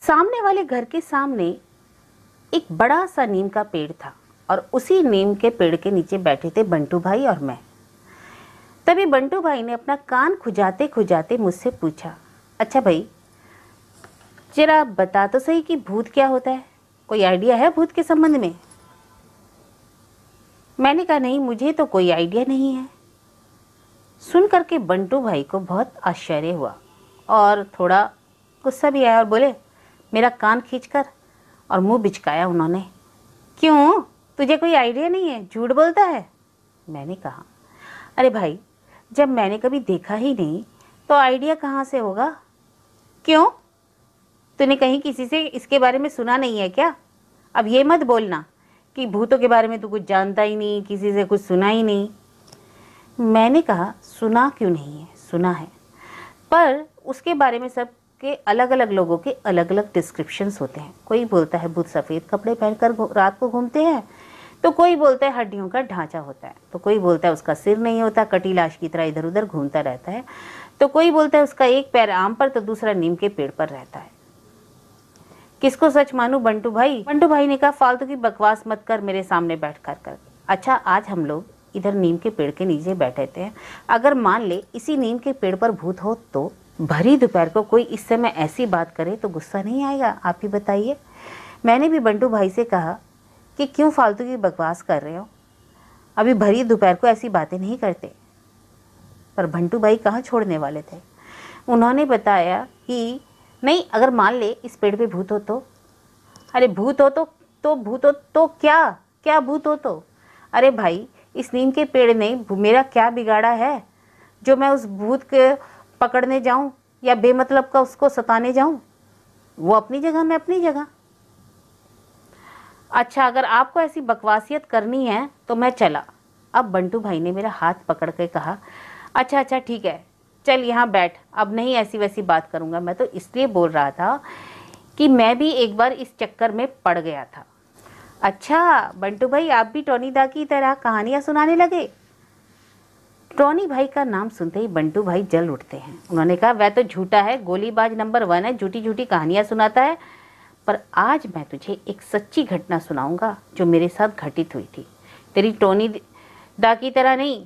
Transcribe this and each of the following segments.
सामने वाले घर के सामने एक बड़ा सा नीम का पेड़ था और उसी नीम के पेड़ के नीचे बैठे थे बंटू भाई और मैं। तभी बंटू भाई ने अपना कान खुजाते खुजाते मुझसे पूछा, अच्छा भाई जरा बता तो सही कि भूत क्या होता है, कोई आइडिया है भूत के संबंध में? मैंने कहा नहीं, मुझे तो कोई आइडिया नहीं है। सुन करके बंटू भाई को बहुत आश्चर्य हुआ और थोड़ा गुस्सा भी आया और बोले, मेरा कान खींचकर और मुंह बिचकाया उन्होंने, क्यों तुझे कोई आइडिया नहीं है, झूठ बोलता है? मैंने कहा, अरे भाई जब मैंने कभी देखा ही नहीं तो आइडिया कहाँ से होगा? क्यों, तूने कहीं किसी से इसके बारे में सुना नहीं है क्या? अब ये मत बोलना कि भूतों के बारे में तू कुछ जानता ही नहीं, किसी से कुछ सुना ही नहीं। मैंने कहा, सुना क्यों नहीं है, सुना है, पर उसके बारे में सब के अलग अलग लोगों के अलग अलग डिस्क्रिप्शंस होते हैं। कोई बोलता है भूत सफ़ेद कपड़े पहनकर रात को घूमते हैं, तो कोई बोलता है हड्डियों का ढांचा होता है, तो कोई बोलता है उसका सिर नहीं होता, कटी लाश की तरह इधर उधर घूमता रहता है, तो कोई बोलता है उसका एक पैर आम पर तो दूसरा नीम के पेड़ पर रहता है। किसको सच मानूं बंटू भाई? बंटू भाई ने कहा, फालतू की बकवास मत कर मेरे सामने बैठ कर। अच्छा आज हम लोग इधर नीम के पेड़ के नीचे बैठे थे, अगर मान ले इसी नीम के पेड़ पर भूत हो तो भरी दोपहर को कोई इस समय ऐसी बात करे तो गुस्सा नहीं आएगा? आप ही बताइए। मैंने भी बंटू भाई से कहा कि क्यों फालतू की बकवास कर रहे हो, अभी भरी दोपहर को ऐसी बातें नहीं करते। पर बंटू भाई कहाँ छोड़ने वाले थे। उन्होंने बताया कि नहीं, अगर मान ले इस पेड़ पे भूत हो तो। अरे भूत हो तो भूत हो तो क्या भूत हो तो? अरे भाई इस नीम के पेड़ ने मेरा क्या बिगाड़ा है जो मैं उस भूत के पकड़ने जाऊं या बेमतलब का उसको सताने जाऊं? वो अपनी जगह, मैं अपनी जगह। अच्छा अगर आपको ऐसी बकवासियत करनी है तो मैं चला। अब बंटू भाई ने मेरा हाथ पकड़ के कहा, अच्छा ठीक है, चल यहाँ बैठ, अब नहीं ऐसी वैसी बात करूँगा। मैं तो इसलिए बोल रहा था कि मैं भी एक बार इस चक्कर में पड़ गया था। अच्छा बंटू भाई आप भी टोनी दा की तरह कहानियाँ सुनाने लगे? टोनी भाई का नाम सुनते ही बंटू भाई जल उठते हैं। उन्होंने कहा, वह तो झूठा है, गोलीबाज नंबर 1 है, झूठी झूठी कहानियाँ सुनाता है, पर आज मैं तुझे एक सच्ची घटना सुनाऊंगा जो मेरे साथ घटित हुई थी, तेरी टोनी दा की तरह नहीं।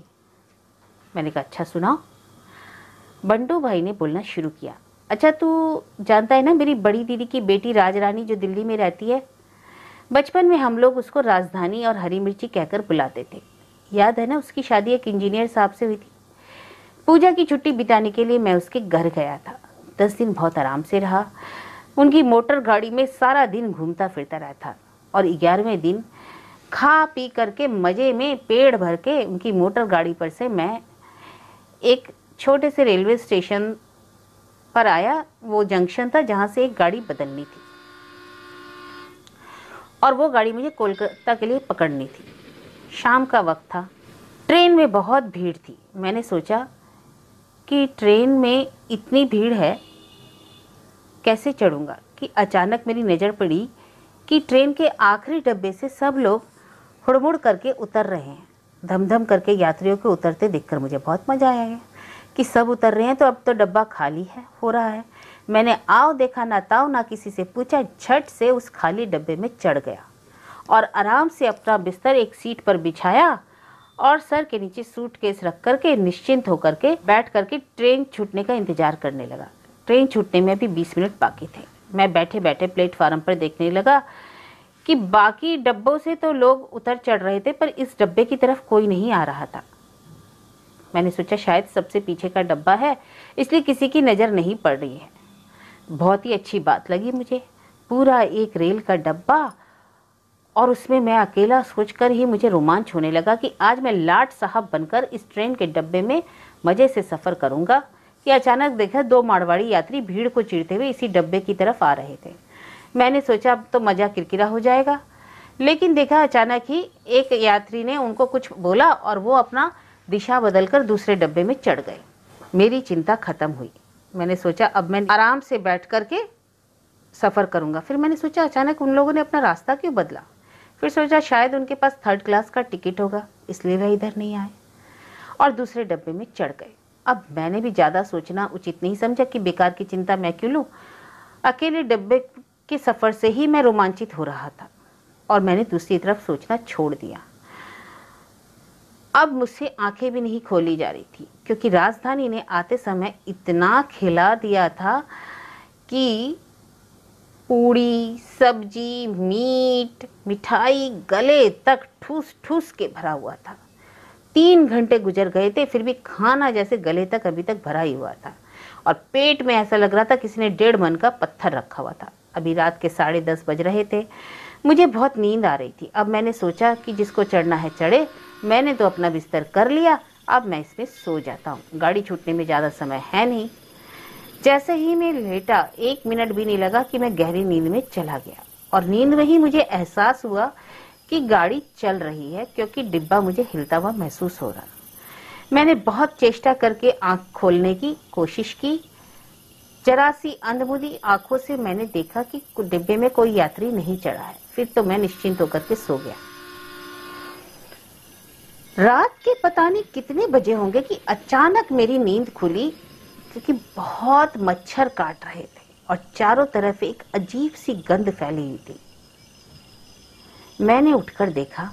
मैंने कहा, अच्छा सुनाओ। बंटू भाई ने बोलना शुरू किया, अच्छा तू जानता है ना मेरी बड़ी दीदी की बेटी राजरानी जो दिल्ली में रहती है, बचपन में हम लोग उसको राजधानी और हरी मिर्ची कहकर बुलाते थे। याद है ना, उसकी शादी एक इंजीनियर साहब से हुई थी। पूजा की छुट्टी बिताने के लिए मैं उसके घर गया था। 10 दिन बहुत आराम से रहा। उनकी मोटर गाड़ी में सारा दिन घूमता फिरता रहता और 11वें दिन खा पी करके मज़े में पेट भर के उनकी मोटर गाड़ी पर से मैं एक छोटे से रेलवे स्टेशन पर आया। वो जंक्शन था जहाँ से एक गाड़ी बदलनी थी और वो गाड़ी मुझे कोलकाता के लिए पकड़नी थी। शाम का वक्त था, ट्रेन में बहुत भीड़ थी। मैंने सोचा कि ट्रेन में इतनी भीड़ है कैसे चढ़ूँगा, कि अचानक मेरी नज़र पड़ी कि ट्रेन के आखिरी डब्बे से सब लोग हुड़मुड़ करके उतर रहे हैं। धम धम करके यात्रियों के उतरते देखकर मुझे बहुत मज़ा आया कि सब उतर रहे हैं तो अब तो डब्बा खाली है हो रहा है। मैंने आओ देखा ना ताओ ना किसी से पूछा, झट से उस खाली डब्बे में चढ़ गया और आराम से अपना बिस्तर एक सीट पर बिछाया और सर के नीचे सूटकेस रख करके निश्चिंत होकर के बैठ करके ट्रेन छूटने का इंतजार करने लगा। ट्रेन छूटने में भी 20 मिनट बाकी थे। मैं बैठे बैठे प्लेटफार्म पर देखने लगा कि बाकी डब्बों से तो लोग उतर चढ़ रहे थे पर इस डब्बे की तरफ कोई नहीं आ रहा था। मैंने सोचा शायद सबसे पीछे का डब्बा है इसलिए किसी की नज़र नहीं पड़ रही है। बहुत ही अच्छी बात लगी मुझे, पूरा एक रेल का डब्बा और उसमें मैं अकेला। सोचकर ही मुझे रोमांच होने लगा कि आज मैं लाट साहब बनकर इस ट्रेन के डब्बे में मज़े से सफ़र करूंगा कि अचानक देखा 2 मारवाड़ी यात्री भीड़ को चीरते हुए इसी डब्बे की तरफ आ रहे थे। मैंने सोचा अब तो मज़ा किरकिरा हो जाएगा, लेकिन देखा अचानक ही एक यात्री ने उनको कुछ बोला और वो अपना दिशा बदलकर दूसरे डब्बे में चढ़ गए। मेरी चिंता खत्म हुई। मैंने सोचा अब मैं आराम से बैठ करके सफ़र करूंगा। फिर मैंने सोचा अचानक उन लोगों ने अपना रास्ता क्यों बदला। फिर सोचा शायद उनके पास 3rd क्लास का टिकट होगा इसलिए वह इधर नहीं आए और दूसरे डब्बे में चढ़ गए। अब मैंने भी ज़्यादा सोचना उचित नहीं समझा कि बेकार की चिंता मैं क्यों लूँ। अकेले डब्बे के सफ़र से ही मैं रोमांचित हो रहा था और मैंने दूसरी तरफ सोचना छोड़ दिया। अब मुझसे आंखें भी नहीं खोली जा रही थी, क्योंकि राजधानी ने आते समय इतना खिला दिया था कि पूड़ी, सब्जी, मीट, मिठाई गले तक ठूस ठूस के भरा हुआ था। 3 घंटे गुजर गए थे, फिर भी खाना जैसे गले तक अभी तक भरा ही हुआ था और पेट में ऐसा लग रहा था किसी ने 1.5 मन का पत्थर रखा हुआ था। अभी रात के 10:30 बज रहे थे। मुझे बहुत नींद आ रही थी। अब मैंने सोचा कि जिसको चढ़ना है चढ़े। मैंने तो अपना बिस्तर कर लिया, अब मैं इसमें सो जाता हूँ, गाड़ी छूटने में ज़्यादा समय है नहीं। जैसे ही मैं लेटा 1 मिनट भी नहीं लगा कि मैं गहरी नींद में चला गया और नींद में ही मुझे एहसास हुआ कि गाड़ी चल रही है, क्योंकि डिब्बा मुझे हिलता हुआ महसूस हो रहा। मैंने बहुत चेष्टा करके आंख खोलने की कोशिश की। जरा सी अंधमुंधी आंखों से मैंने देखा कि डिब्बे में कोई यात्री नहीं चढ़ा है। फिर तो मैं निश्चिंत होकर के सो गया। रात के पता नहीं कितने बजे होंगे कि अचानक मेरी नींद खुली, क्योंकि बहुत मच्छर काट रहे थे और चारों तरफ एक अजीब सी गंध फैली हुई थी। मैंने उठकर देखा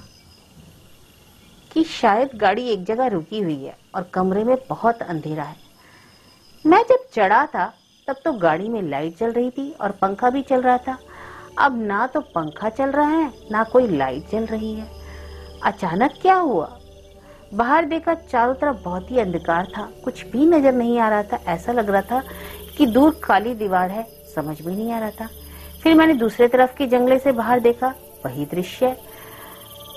कि शायद गाड़ी एक जगह रुकी हुई है और कमरे में बहुत अंधेरा है। मैं जब चढ़ा था तब तो गाड़ी में लाइट जल रही थी और पंखा भी चल रहा था। अब ना तो पंखा चल रहा है ना कोई लाइट जल रही है। अचानक क्या हुआ? बाहर देखा, चारों तरफ बहुत ही अंधकार था, कुछ भी नजर नहीं आ रहा था। ऐसा लग रहा था कि दूर काली दीवार है, समझ में नहीं आ रहा था। फिर मैंने दूसरे तरफ के जंगले से बाहर देखा, वही दृश्य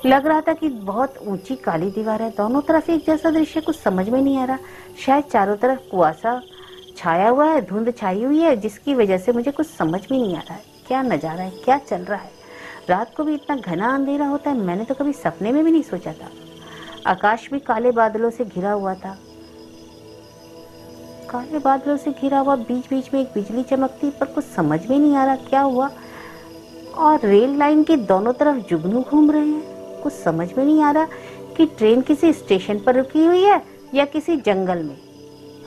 लग रहा था कि बहुत ऊंची काली दीवार है। दोनों तरफ एक जैसा दृश्य, कुछ समझ में नहीं आ रहा। शायद चारों तरफ कुआसा छाया हुआ है, धुंध छाई हुई है, जिसकी वजह से मुझे कुछ समझ में नहीं आ रहा है क्या नजारा है, क्या चल रहा है। रात को भी इतना घना अंधेरा होता है, मैंने तो कभी सपने में भी नहीं सोचा था। आकाश भी काले बादलों से घिरा हुआ था। काले बादलों से घिरा हुआ, बीच बीच में एक बिजली चमकती, पर कुछ समझ में नहीं आ रहा क्या हुआ। और रेल लाइन के दोनों तरफ जुगनू घूम रहे हैं, कुछ समझ में नहीं आ रहा कि ट्रेन किसी स्टेशन पर रुकी हुई है या किसी जंगल में।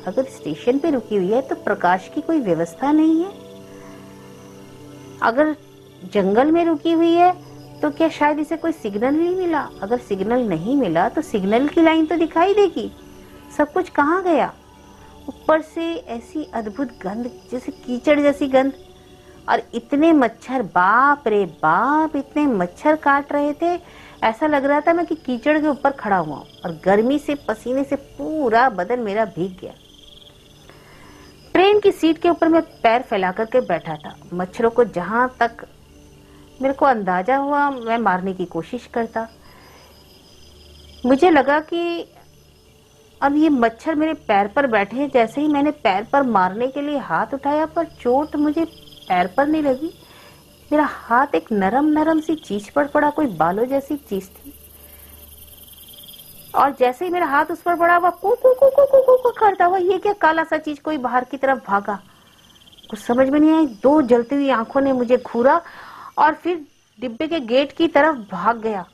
अगर स्टेशन पे रुकी हुई है तो प्रकाश की कोई व्यवस्था नहीं है। अगर जंगल में रुकी हुई है तो क्या शायद इसे कोई सिग्नल नहीं मिला? अगर सिग्नल नहीं मिला तो सिग्नल की लाइन तो दिखाई देगी। सब कुछ कहाँ गया? ऊपर से ऐसी अद्भुत गंध, जैसे कीचड़ जैसी गंध, और इतने मच्छर, बाप रे बाप, इतने मच्छर काट रहे थे। ऐसा लग रहा था मैं कि कीचड़ के ऊपर खड़ा हुआ और गर्मी से, पसीने से पूरा बदन मेरा भीग गया। ट्रेन की सीट के ऊपर मैं पैर फैला करके बैठा था। मच्छरों को जहां तक मेरे को अंदाजा हुआ मैं मारने की कोशिश करता। मुझे लगा कि अब ये मच्छर मेरे पैर पर बैठे हैं। जैसे ही मैंने पैर पर मारने के लिए हाथ उठाया, पर चोट मुझे पैर पर नहीं लगी। मेरा हाथ एक नरम नरम सी चीज पर पड़ा, कोई बालों जैसी चीज थी। और जैसे ही मेरा हाथ उस पर पड़ा, वह कू कू कू कू कू कू करता हुआ, ये क्या काला सा चीज कोई बाहर की तरफ भागा। कुछ समझ में नहीं आई। 2 जलती हुई आंखों ने मुझे घूरा और फिर डिब्बे के गेट की तरफ भाग गया।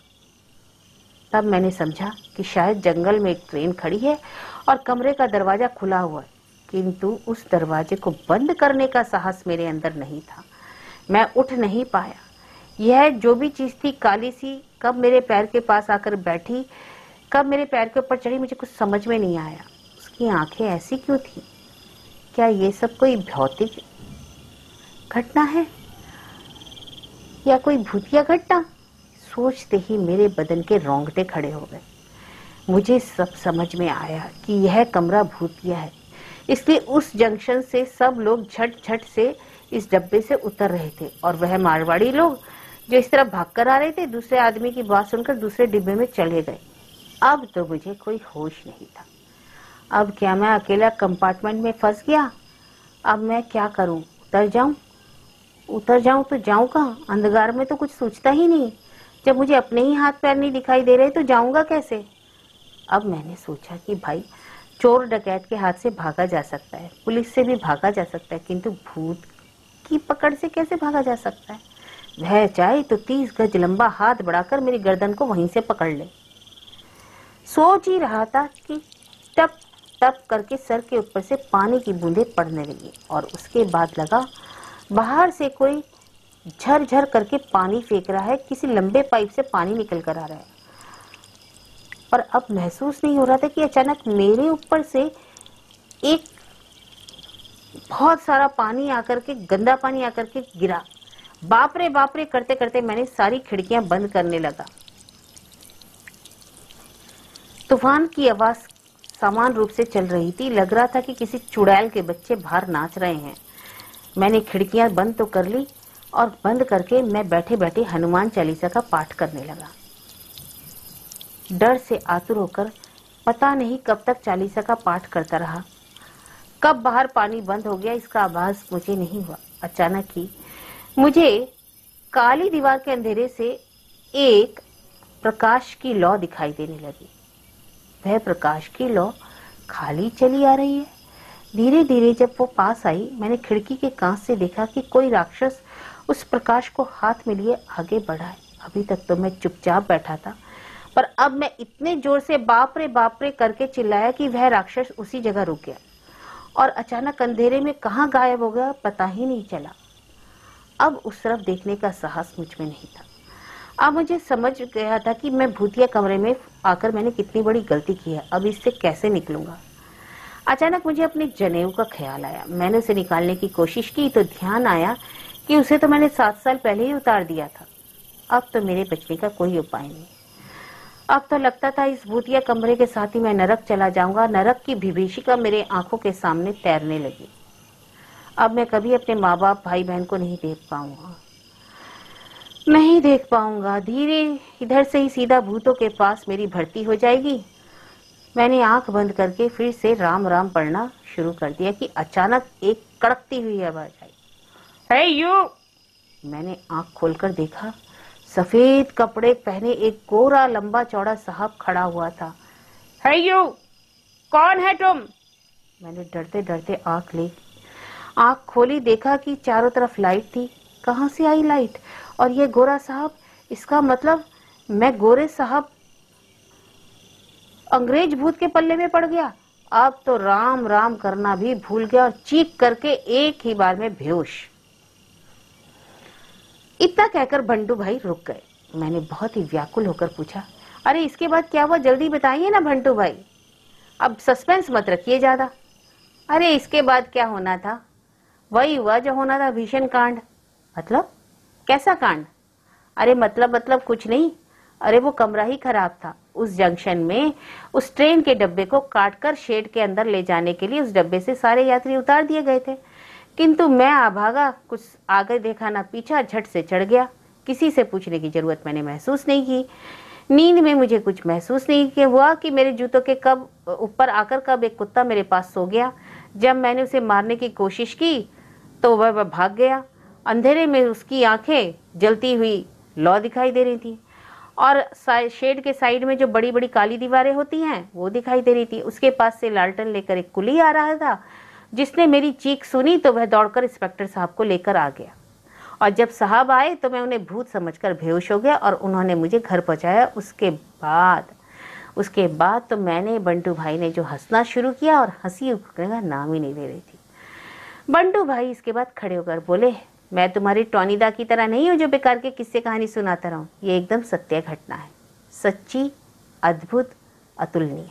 तब मैंने समझा कि शायद जंगल में एक ट्रेन खड़ी है और कमरे का दरवाजा खुला हुआ है, किंतु उस दरवाजे को बंद करने का साहस मेरे अंदर नहीं था। मैं उठ नहीं पाया। यह जो भी चीज थी काली सी, कब मेरे पैर के पास आकर बैठी, कब मेरे पैर के ऊपर चढ़ी, मुझे कुछ समझ में नहीं आया। उसकी आंखें ऐसी क्यों थी? क्या ये सब कोई भौतिक घटना है या कोई भूतिया घटना? सोचते ही मेरे बदन के रोंगटे खड़े हो गए। मुझे सब समझ में आया कि यह कमरा भूतिया है, इसलिए उस जंक्शन से सब लोग झट झट से इस डब्बे से उतर रहे थे और वह मारवाड़ी लोग जो इस तरफ भागकर आ रहे थे, दूसरे आदमी की बात सुनकर दूसरे डिब्बे में चले गए। अब तो मुझे कोई होश नहीं था। अब क्या मैं अकेला कंपार्टमेंट में फंस गया? अब मैं क्या करूं? उतर जाऊं? उतर जाऊं तो जाऊं कहां? अंधकार में तो कुछ सूझता ही नहीं। जब मुझे अपने ही हाथ पैर नहीं दिखाई दे रहे तो जाऊंगा कैसे? अब मैंने सोचा कि भाई, चोर डकैत के हाथ से भागा जा सकता है, पुलिस से भी भागा जा सकता है, किंतु भूत की पकड़ से कैसे भागा जा सकता है? वह चाहे तो 30 गज लंबा हाथ बढ़ाकर मेरी गर्दन को वहीं से पकड़ ले। सोच ही रहा था कि टप टप करके सर के ऊपर से पानी की बूंदें पड़ने लगी और उसके बाद लगा बाहर से कोई झरझर करके पानी फेंक रहा है, किसी लंबे पाइप से पानी निकल कर आ रहा है। और अब महसूस नहीं हो रहा था कि अचानक मेरे ऊपर से एक बहुत सारा पानी आकर के, गंदा पानी आकर के गिरा। बाप रे करते करते मैंने सारी खिड़कियां बंद करने लगा। तूफान की आवाज समान रूप से चल रही थी। लग रहा था कि किसी चुड़ैल के बच्चे बाहर नाच रहे हैं। मैंने खिड़कियां बंद तो कर ली और बंद करके मैं बैठे बैठे हनुमान चालीसा का पाठ करने लगा। डर से आतुर होकर पता नहीं कब तक चालीसा का पाठ करता रहा। कब बाहर पानी बंद हो गया इसका आभास मुझे नहीं हुआ। अचानक ही मुझे काली दीवार के अंधेरे से एक प्रकाश की लौ दिखाई देने लगी। वह प्रकाश की लौ खाली चली आ रही है। धीरे धीरे जब वो पास आई, मैंने खिड़की के कांच से देखा कि कोई राक्षस उस प्रकाश को हाथ में लिए आगे बढ़ा है। अभी तक तो मैं चुपचाप बैठा था, पर अब मैं इतने जोर से बाप रे करके चिल्लाया कि वह राक्षस उसी जगह रुक गया और अचानक अंधेरे में कहाँ गायब हो गया पता ही नहीं चला। अब उस तरफ देखने का साहस मुझ में नहीं था। अब मुझे समझ गया था कि मैं भूतिया कमरे में आकर मैंने कितनी बड़ी गलती की है। अब इससे कैसे निकलूंगा। अचानक मुझे अपने जनेऊ का ख्याल आया। मैंने उसे निकालने की कोशिश की तो ध्यान आया कि उसे तो मैंने 7 साल पहले ही उतार दिया था। अब तो मेरे बचने का कोई उपाय नहीं। अब तो लगता था इस भूतिया कमरे के साथ ही मैं नरक चला जाऊंगा। नरक की विभीषिका मेरे आंखों के सामने तैरने लगी। अब मैं कभी अपने माँ बाप भाई बहन को नहीं देख पाऊंगा। धीरे इधर से ही सीधा भूतों के पास मेरी भर्ती हो जाएगी। मैंने आंख बंद करके फिर से राम राम पढ़ना शुरू कर दिया कि अचानक एक कड़कती हुई आवाज आई। हे यू! मैंने आंख खोलकर देखा, सफेद कपड़े पहने एक गोरा लंबा चौड़ा साहब खड़ा हुआ था। हे यू! कौन है तुम? मैंने डरते डरते आंख खोली, देखा कि चारों तरफ लाइट थी। कहां से आई लाइट? और ये गोरा साहब, इसका मतलब मैं गोरे साहब अंग्रेज भूत के पल्ले में पड़ गया। अब तो राम राम करना भी भूल गया और चीख करके एक ही बार में बेहोश। इतना कहकर बंटू भाई रुक गए। मैंने बहुत ही व्याकुल होकर पूछा, अरे इसके बाद क्या हुआ, जल्दी बताइए ना बंटू भाई, अब सस्पेंस मत रखिए ज्यादा। अरे इसके बाद क्या होना था, वही हुआ जो होना था, भीषण कांड। मतलब कैसा कांड? अरे मतलब कुछ नहीं। अरे वो कमरा ही खराब था। उस जंक्शन में उस ट्रेन के डब्बे को काटकर शेड के अंदर ले जाने के लिए उस डब्बे से सारे यात्री उतार दिए गए थे, किंतु मैं अभागा, कुछ आगे देखा ना पीछा, झट से चढ़ गया। किसी से पूछने की जरूरत मैंने महसूस नहीं की। नींद में मुझे कुछ महसूस नहीं हुआ कि मेरे जूतों के कब ऊपर आकर कब एक कुत्ता मेरे पास सो गया। जब मैंने उसे मारने की कोशिश की तो वह भाग गया। अंधेरे में उसकी आंखें जलती हुई लौ दिखाई दे रही थी और शेड के साइड में जो बड़ी बड़ी काली दीवारें होती हैं वो दिखाई दे रही थी। उसके पास से लालटेन लेकर एक कुली आ रहा था। जिसने मेरी चीख सुनी तो वह दौड़कर इंस्पेक्टर साहब को लेकर आ गया और जब साहब आए तो मैं उन्हें भूत समझकर बेहोश हो गया और उन्होंने मुझे घर पहुंचाया। उसके बाद तो मैंने, बंटू भाई ने जो हंसना शुरू किया और हंसी रुकने का नाम ही नहीं ले रही थी। बंटू भाई इसके बाद खड़े होकर बोले, मैं तुम्हारी टॉनीदा की तरह नहीं हूँ जो बेकार के किस्से कहानी सुनाता रहूं। ये एकदम सत्य घटना है, सच्ची, अद्भुत, अतुलनीय।